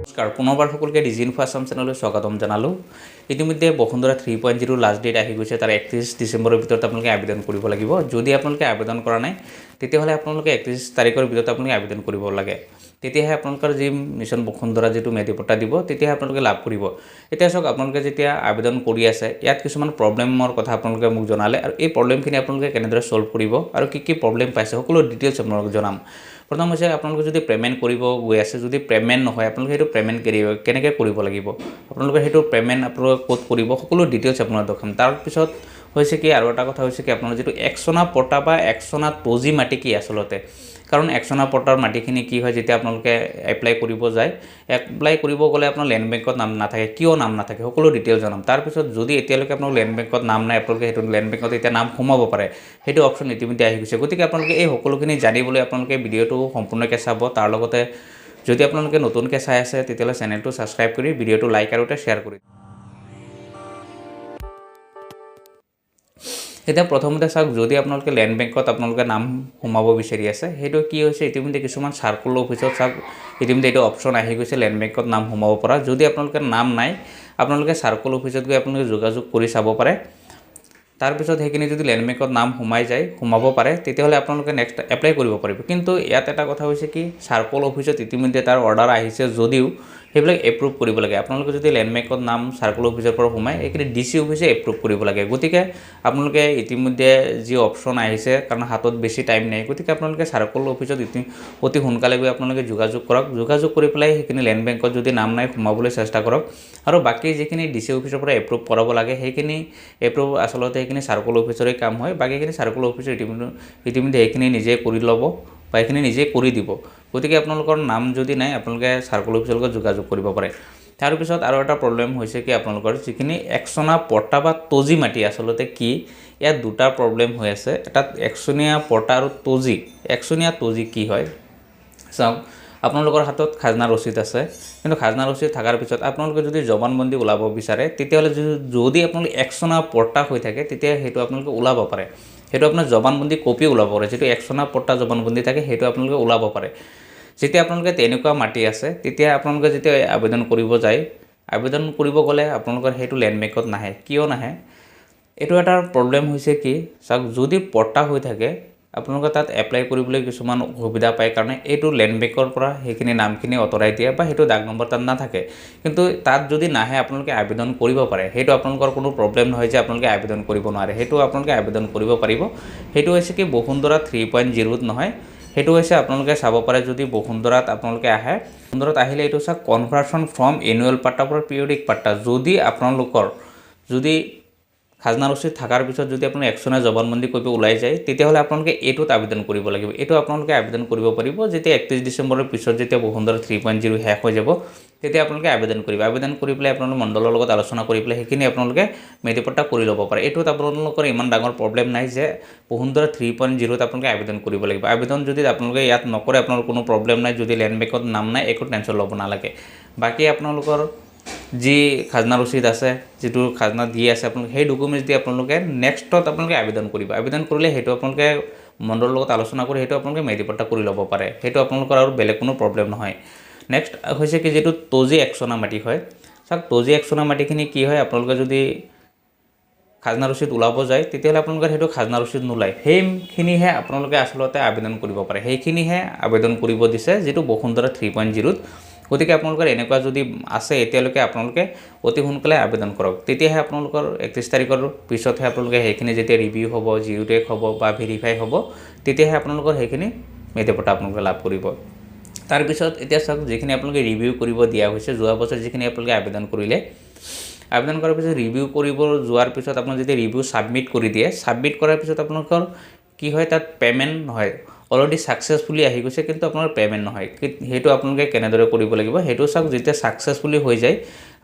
নমস্কাৰ পুনৰবাৰ সকলোকে ডিজিনফো আছাম চেনেললৈ স্বাগতম জনালোঁ। ইতিমধ্যে বসুন্ধৰা 3.0 লাষ্ট ডেট আহি গৈছে। তাৰ 31 ডিচেম্বৰৰ ভিতৰত আপোনালোকে আবেদন কৰিব লাগিব। যদি আপোনালোকে আবেদন কৰা নাই তেতিয়াহ'লে আপোনালোকে 31 তাৰিখৰ ভিতৰত আপোনালোকে আবেদন কৰিব লাগে। তেতিয়াহে আপোনালোকৰ যি মিছন বসুন্ধৰা যিটো মেধিপট্টা দিব তেতিয়াহে আপোনালোকে লাভ কৰিব। এতিয়া চাওক আপোনালোকে যেতিয়া আবেদন কৰি আছে ইয়াত কিছুমান প্ৰব্লেমৰ কথা আপোনালোকে মোক জনালে আৰু এই প্ৰব্লেমখিনি আপোনালোকে কেনেদৰে সলভ কৰিব আৰু কি প্ৰব্লেম পাইছে সকলো ডিটেইলছ আপোনালোকক জনাম। প্ৰথম হৈছে আপোনালোকে যদি পেমেণ্ট কৰিব গৈ আছে, যদি পেমেণ্ট নহয় আপোনালোকে সেইটো পেমেণ্ট কেনেকৈ কৰিব লাগিব, আপোনালোকে সেইটো পেমেণ্ট আপোনালোকে ক'ত কৰিব সকলো ডিটেইলছ আপোনালোকক দেখাম। তাৰপিছত হৈছে কি আৰু এটা কথা হৈছে কি আপোনাৰ যিটো একচনা পট্টা বা একচনা তজি মাটি কি আচলতে, কাৰণ একচনা পট্টাৰ মাটিখিনি কি হয় যেতিয়া আপোনালোকে এপ্লাই কৰিব যায়, এপ্লাই কৰিব গ'লে আপোনাৰ লেণ্ড বেংকত নাম নাথাকে, কিয় নাম নাথাকে সকলো ডিটেইলছ জনাম। তাৰপিছত যদি এতিয়ালৈকে আপোনাৰ লেণ্ড বেংকত নাম নাই আপোনালোকে সেইটো লেণ্ড বেংকত এতিয়া নাম সোমাব পাৰে, সেইটো অপশ্যন ইতিমধ্যে আহি গৈছে। গতিকে আপোনালোকে এই সকলোখিনি জানিবলৈ আপোনালোকে ভিডিঅ'টো সম্পূৰ্ণকৈ চাব। তাৰ লগতে যদি আপোনালোকে নতুনকৈ চাই আছে তেতিয়াহ'লে চেনেলটো ছাবস্ক্ৰাইব কৰি ভিডিঅ'টো লাইক আৰু এটা শ্বেয়াৰ কৰি। এতিয়া প্ৰথমতে চাওক, যদি আপোনালোকে লেণ্ড বেংকত আপোনালোকে নাম সোমাব বিচাৰি আছে, সেইটো কি হৈছে ইতিমধ্যে কিছুমান চাৰ্কুল অফিচত চাওক ইতিমধ্যে এইটো অপশ্যন আহি গৈছে লেণ্ড বেংকত নাম সোমাব পৰা। যদি আপোনালোকে নাম নাই আপোনালোকে চাৰ্কুল অফিচত গৈ আপোনালোকে যোগাযোগ কৰি চাব পাৰে। তাৰপিছত সেইখিনি যদি লেণ্ড বেংকত নাম সোমাব পাৰে তেতিয়াহ'লে আপোনালোকে নেক্সট এপ্লাই কৰিব পাৰিব। কিন্তু ইয়াত এটা কথা হৈছে কি চাৰ্কুল অফিচত ইতিমধ্যে তাৰ অৰ্ডাৰ আহিছে যদিও সেইবিলাক এপ্ৰুভ কৰিব লাগে। আপোনালোকে যদি লেণ্ড বেংকত নাম চাৰ্কুল অফিচৰ পৰা সোমায় এইখিনি DC অফিচে এপ্ৰুভ কৰিব লাগে। গতিকে আপোনালোকে ইতিমধ্যে যি অপশ্যন আহিছে কাৰণ হাতত বেছি টাইম নাই, গতিকে আপোনালোকে চাৰ্কুল অফিচত অতি সোনকালে গৈ আপোনালোকে যোগাযোগ কৰক। যোগাযোগ কৰি পেলাই সেইখিনি লেণ্ড বেংকত যদি নাম নাই সোমাবলৈ চেষ্টা কৰক। আৰু বাকী যিখিনি DC অফিচৰ পৰা এপ্ৰুভ কৰাব লাগে সেইখিনি এপ্ৰুভ আচলতে সেইখিনি চাৰ্কুল অফিচৰে কাম হয়। বাকীখিনি চাৰ্কুল অফিচৰ ইতিমধ্যে সেইখিনি নিজে কৰি ল'ব বা এইখিনি নিজে কৰি দিব। গতিকে আপোনালোকৰ নাম যদি নাই আপোনালোকে চাৰ্কুল অফিচৰ লগত যোগাযোগ কৰিব পাৰে। তাৰপিছত আৰু এটা প্ৰব্লেম হৈছে কি আপোনালোকৰ যিখিনি একচনা পট্টা বা তজি মাটি আচলতে কি, ইয়াত দুটা প্ৰব্লেম হৈ আছে। এটা একচনীয়া পট্টা আৰু তজি। একচনীয়া তজি কি হয় চাওক, আপোনালোকৰ হাতত খাজনা ৰচিদ আছে, কিন্তু খাজনা ৰচিদ থকাৰ পিছত আপোনালোকে যদি জবানবন্দী ওলাব বিচাৰে তেতিয়াহ'লে যদি আপোনালোকে একচনা পট্টা হৈ থাকে তেতিয়া সেইটো আপোনালোকে ওলাব পাৰে। সেইটো আপোনাৰ জবানবন্দী কপি ওলাব পাৰে, যিটো একচনা পট্টা জবানবন্দী থাকে সেইটো আপোনালোকে ওলাব পাৰে। যেতিয়া আপোনালোকে তেনেকুৱা মাটি আছে তেতিয়া আপোনালোকে যেতিয়া আবেদন কৰিব যায়, আবেদন কৰিব গ'লে আপোনালোকৰ সেইটো লেণ্ড বেংকত নাহে। কিয় নাহে? এইটো এটা প্ৰব্লেম হৈছে কি চাওক, যদি পট্টা হৈ থাকে আপোনালোকে তাত এপ্লাই কৰিবলৈ কিছুমান অসুবিধা পায় কাৰণে এইটো লেণ্ড বেংকৰ পৰা সেইখিনি নামখিনি আঁতৰাই দিয়ে বা সেইটো ডাক নম্বৰ তাত নাথাকে। কিন্তু তাত যদি নাহে আপোনালোকে আবেদন কৰিব পাৰে, সেইটো আপোনালোকৰ কোনো প্ৰব্লেম নহয় যে আপোনালোকে আবেদন কৰিব নোৱাৰে, সেইটো আপোনালোকে আবেদন কৰিব পাৰিব। সেইটো হৈছে কি বসুন্ধৰা 3.0 নহয়, সেইটো হৈছে আপোনালোকে চাব পাৰে যদি বসুন্ধৰাত আপোনালোকে আহে, বসুন্ধৰাত আহিলে এইটো চাওক কনভাৰ্চন ফ্ৰম এনুৱেল পাট্টা পৰা পিৰিয়ডিক পাট্টা। যদি আপোনালোকৰ খাজনা ৰচিদ থকাৰ পিছত যদি আপোনাৰ একচনীয়া জবানবন্দী কপি ওলাই যায় তেতিয়াহ'লে আপোনালোকে এইটোত আবেদন কৰিব লাগিব। এইটো আপোনালোকে আবেদন কৰিব পাৰিব যেতিয়া 31 ডিচেম্বৰৰ পিছত যেতিয়া বসুন্ধৰা 3.0 শেষ হৈ যাব তেতিয়া আপোনালোকে আবেদন কৰিব। আবেদন কৰি পেলাই আপোনালোকে মণ্ডলৰ লগত আলোচনা কৰি পেলাই সেইখিনি আপোনালোকে মেধিপট্টা কৰি ল'ব পাৰে। এইটোত আপোনালোকৰ ইমান ডাঙৰ প্ৰব্লেম নাই যে বসুন্ধৰা 3.0ত আপোনালোকে আবেদন কৰিব লাগিব। আবেদন যদি আপোনালোকে ইয়াত নকৰে আপোনালোকৰ কোনো প্ৰব্লেম নাই, যদি লেণ্ড বেংকত নাম নাই একো টেনশ্যন ল'ব নালাগে। বাকী আপোনালোকৰ যি খাজনা ৰচিদ আছে, যিটো খাজনা দি আছে আপোনালোকে সেই ডকুমেণ্টছ দি আপোনালোকে নেক্সটত আপোনালোকে আবেদন কৰিব। আবেদন কৰিলে সেইটো আপোনালোকে মণ্ডলৰ লগত আলোচনা কৰি সেইটো আপোনালোকে মেধিপট্টা কৰি ল'ব পাৰে। সেইটো আপোনালোকৰ আৰু বেলেগ কোনো প্ৰব্লেম নহয়। নেক্সট হৈছে কি যিটো তজি একচনা মাটি হয়, চাওক তজি একচনা মাটিখিনি কি হয়, আপোনালোকে যদি খাজনা ৰচিদ ওলাব যায় তেতিয়াহ'লে আপোনালোকৰ সেইটো খাজনা ৰচিদ নোলায়, সেইখিনিহে আপোনালোকে আচলতে আবেদন কৰিব পাৰে। সেইখিনিহে আবেদন কৰিব দিছে যিটো বসুন্ধৰা 3.0ত। গতিকে আপোনালোকৰ এনেকুৱা যদি আছে এতিয়ালৈকে আপোনালোকে অতি সোনকালে আবেদন কৰক। তেতিয়াহে আপোনালোকৰ 31 তাৰিখৰ পিছতহে আপোনালোকে সেইখিনি যেতিয়া ৰিভিউ হ'ব, জিঅ'টেক হ'ব বা ভেৰিফাই হ'ব তেতিয়াহে আপোনালোকৰ সেইখিনি মেধিপট্টা আপোনালোকে লাভ কৰিব। তাৰপিছত এতিয়া চাওক যিখিনি আপোনালোকে ৰিভিউ কৰিব দিয়া হৈছে, যোৱা বছৰ যিখিনি আপোনালোকে আবেদন কৰিলে, আবেদন কৰাৰ পিছত ৰিভিউ কৰিব যোৱাৰ পিছত আপোনালোকে যেতিয়া ৰিভিউ ছাবমিট কৰি দিয়ে, ছাবমিট কৰাৰ পিছত আপোনালোকৰ কি হয় তাত পে'মেণ্ট নহয়, অলৰেডি ছাকচেছফুলি আহি গৈছে কিন্তু আপোনাৰ পে'মেণ্ট নহয়। সেইটো আপোনালোকে কেনেদৰে কৰিব লাগিব সেইটো চাওক। যেতিয়া ছাকচেছফুলি হৈ যায়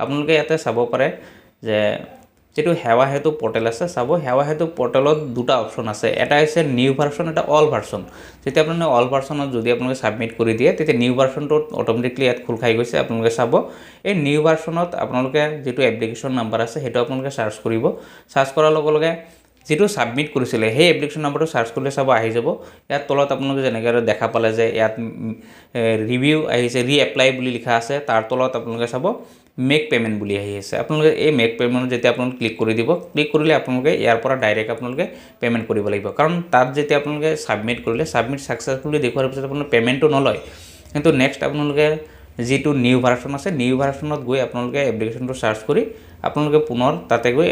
আপোনালোকে ইয়াতে চাব পাৰে যে যিটো সেৱা সেতু পৰ্টেল আছে, চাব সেৱা সেতু পৰ্টেলত দুটা অপশ্যন আছে, এটা হৈছে নিউ ভাৰ্চন, এটা অল ভাৰ্চন। যেতিয়া আপোনালোকে অল ভাৰ্চনত যদি আপোনালোকে ছাবমিট কৰি দিয়ে তেতিয়া নিউ ভাৰ্চনটোত অট'মেটিকলি ইয়াত খোল খাই গৈছে। আপোনালোকে চাব এই নিউ ভাৰ্চনত আপোনালোকে যিটো এপ্লিকেশ্যন নাম্বাৰ আছে সেইটো আপোনালোকে চাৰ্চ কৰিব। চাৰ্চ কৰাৰ লগে লগে যেটো সাবমিট কৰিছিলে সেই এপ্লিকেশ্যন নম্বৰটো সাৰ্চ কৰিলে চাব আহি যাব ইয়াত তলত আপোনালোকে যেনেকৈ দেখা পালে যে ইয়াত ৰিভিউ আহিছে ৰিএপ্লাই বুলি লিখা আছে তাৰ তলত আপোনালোকে চাব মেক পেমেন্ট বুলি আহি আছে আপোনালোকে এই মেক পেমেন্ট যেতিয়া আপোনালোকে ক্লিক কৰি দিব ক্লিক কৰিলে আপোনালোকে ইয়াৰ পৰা ডাইৰেক্ট আপোনালোকে পেমেন্ট কৰিব লাগিব কাৰণ তাত যেতিয়া আপোনালোকে সাবমিট কৰিলে সাবমিট সাকসেসফুলি দেখুৱাৰ পিছত আপোনালোকে পেমেন্টটো নলয় কিন্তু নেক্সট আপোনালোকে যেটো নিউ ভাৰ্সন আছে নিউ ভাৰ্সনত গৈ আপোনালোকে এপ্লিকেশ্যনটো সাৰ্চ কৰি আপোনালোকে পুনৰ তাতে গৈ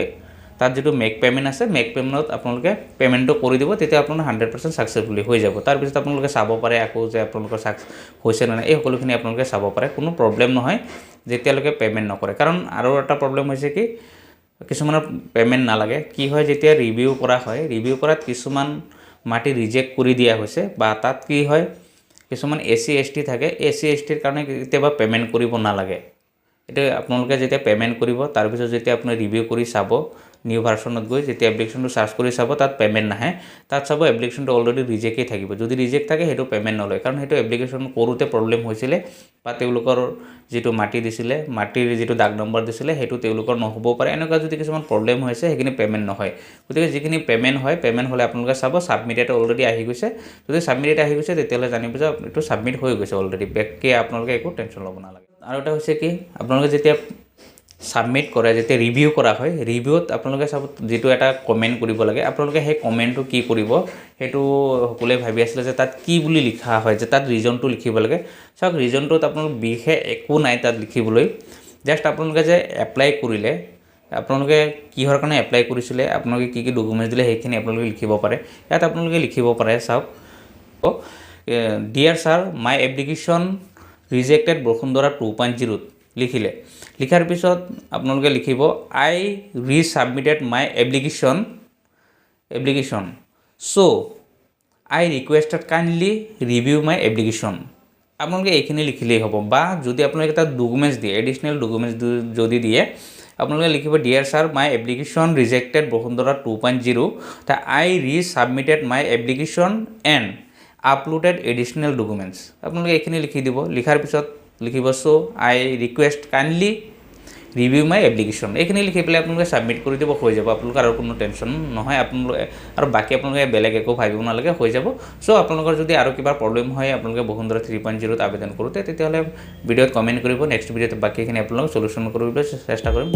তাত যেটো মেক পেমেন্ট আছে মেক পেমেন্টত আপোনালোকে পেমেন্টটো কৰি দিব তেতিয়া আপোনাৰ 100% সাকসেসফুলি হৈ যাব তাৰ পিছত আপোনালোকে চাব পাৰে আকৌ যে আপোনালোকৰ সাকসেস হৈছে না এই সকলোখিনি আপোনালোকে চাব পাৰে কোনো প্ৰবলেম নহয় যেতিয়ালৈকে পেমেন্ট নকৰে কাৰণ আৰু এটা প্ৰবলেম হৈছে কি কিছুমানৰ পেমেন্ট নালাগে কি হয় যেতিয়া ৰিভিউ কৰা হয় ৰিভিউ কৰাত কিছুমান মাটি ৰিজেক্ট কৰি দিয়া হৈছে বা তাত কি হয় কিছুমান এসি এসটি থাকে এসি এসটিৰ কাৰণে কেতিয়াবা পেমেন্ট কৰিব নালাগে এটা আপোনালোকে যেতিয়া পেমেন্ট কৰিব তাৰ পিছত যেতিয়া আপুনি ৰিভিউ কৰি চাব নিউ ভাৰ্সনত গৈ যেতিয়া এপ্লিকেশ্যনটো সাৰ্চ কৰি চাব তাত পেমেন্ট নাহে তাত চাব এপ্লিকেশ্যনটো অলৰেডি ৰিজেক্টই থাকিব যদি ৰিজেক্ট থাকে হেতু পেমেন্ট নলয় কাৰণ হেতু এপ্লিকেশ্যন কৰোতে প্ৰবলেম হৈছিলে বা তেওঁলোকৰ যেটো মাটি দিছিলে মাটিৰ যেটো দাগ নম্বৰ দিছিলে হেতু তেওঁলোকৰ নহব পাৰে এনেকুৱা যদি কিছুমান প্ৰবলেম হৈছে হেকিনি পেমেন্ট নহয় গতিকে যিখিনি পেমেন্ট হয় পেমেন্ট হলে আপোনালোকে চাব সাবমিটেড অলৰেডি আহি গৈছে যদি সাবমিটেড আহি গৈছে তেতিয়ালে জানিব যে এটো সাবমিট হৈ গৈছে অলৰেডি বেককে আপোনালোকে একো টেনচন ল'ব নালাগে আৰু এটা হৈছে কি আপোনালোকে যেতিয়া সাবমিট কৰে যেতিয়া ৰিভিউ কৰা হয় ৰিভিউত আপোনালোকে সব যেটো এটা কমেন্ট কৰিব লাগে আপোনালোকে সেই কমেন্টটো কি কৰিব হেতু সকলে ভাবি আছিল যে তাত কি বুলি লিখা হয় যে তাত ৰিজনটো লিখিব লাগে সব ৰিজনটোত আপোনালোক বিখে একো নাই তাত লিখিবলৈ জাস্ট আপোনালোকে যে এপ্লাই কৰিলে আপোনালোকে কিহৰ কাৰণে এপ্লাই কৰিছিলে আপোনালোকে কি কি ডকুমেন্টছ দিলে হেখিনি আপোনালোকে লিখিব পাৰে ইয়াত আপোনালোকে লিখিব পাৰে সব dear sir my application rejected Basundhara 2.0 লিখিলে লিখাৰ পিছত আপোনালোকে লিখিব আই resubmitted my application so I requested kindly review my application আপোনালোকে এইখিনি লিখিলেই হ'ব বা যদি আপোনালোকে তাত ডকুমেন্টছ দিয়ে এডিশনাল ডকুমেন্টছ যদি দিয়ে আপোনালোকে লিখিব dear sir my application rejected Basundhara 2.0 তা I resubmitted my application and uploaded additional documents আপোনালোকে এইখিনি লিখি দিব লিখাৰ পিছত লিখিব so I request kindly review my application এইখিনি লিখি পেলাই আপোনালোকে সাবমিট কৰি দিব হৈ যাব আপোনালোকৰ আৰু কোনো টেনচন নহয় আপোনালোকে আৰু বাকি আপোনালোকে বেলেগ একো ভাবিব নালাগে হৈ যাব সো আপোনালোকৰ যদি আৰু কিবা প্ৰবলেম হয় আপোনালোকে বসুন্ধৰা 3.0 ত আবেদন কৰোতে তেতিয়াহলে ভিডিঅত কমেন্ট কৰিব নেক্সট ভিডিঅত বাকিখিনি আপোনালোক সলিউশন কৰিবলৈ চেষ্টা কৰিম